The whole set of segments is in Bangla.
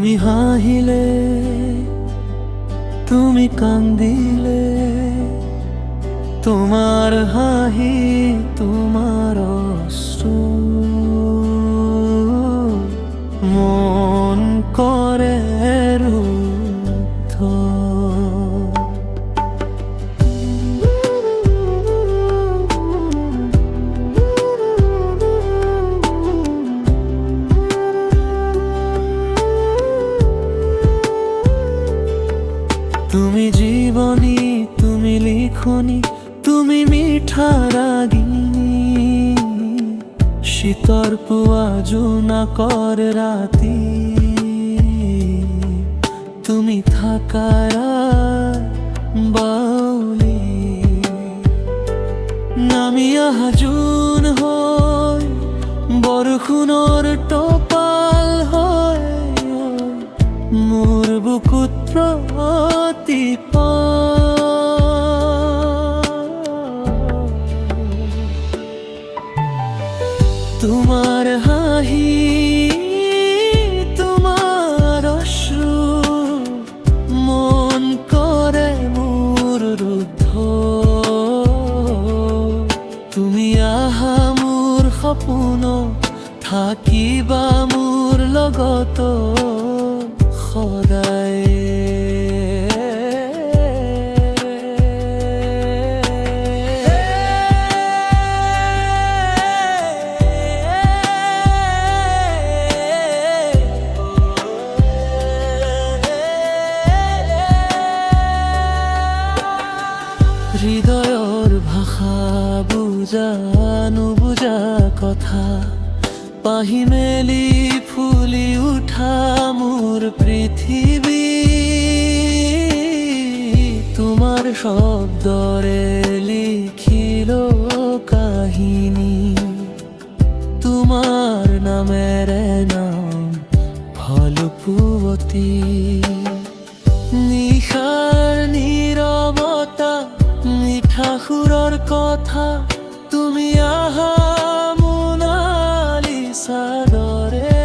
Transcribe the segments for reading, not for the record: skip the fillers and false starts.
তুমি হাহিলে তুমি কান্দিলে তোমার হাহি তোমার অশ্রু মন করে রুদ্ধ। তুমি জীবনী তুমি লিখনি তুমি মিঠা রাগিনী শীতর পুয়া জুনা কর রাতি তুমি থাকার বাউলি নামিয়া হাজুন হয় বরখুনর টোপাল হয় মোর বুকুত প্রতিপা তোমার হাহি তোমার অশ্রু মন করে মোর রুদ্ধ। তুমি আহা মোর সপোন থাকিবা মোর লগত সদায়। হৃদয়ৰ ভাষা বুজা নুবুজা কথা পাহি মেলি ফুলি উঠা মোৰ পৃথিৱী তোমাৰ শব্দৰে লিখিল কাহিনী তোমাৰ নামেৰে নাম ফলপুৱতী। নিশাৰ নীৰৱতা মিঠা সুৰৰ কথা তুমি আহা মোনালিসা দৰে।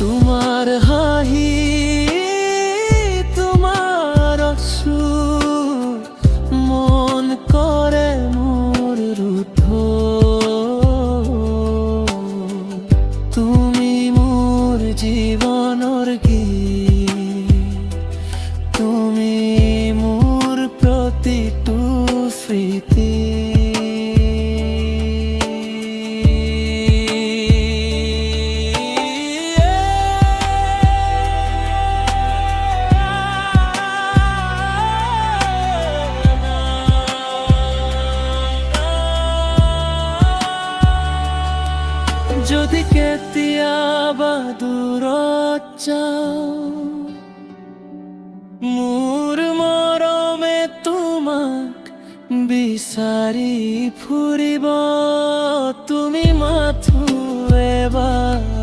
তোমাৰ হাঁহি তোমাৰ অশ্ৰু মন কৰে মোৰ ৰুদ্ধ। তুমি মোৰ জীৱনৰ গীত তুমি মোৰ প্ৰতিটো স্মৃতি। যদি কেতিয়াবা দূৰত যাওঁ মোৰ মৰমে তোমাক বিচাৰি ফুৰিব তুমি মাথো এবাৰ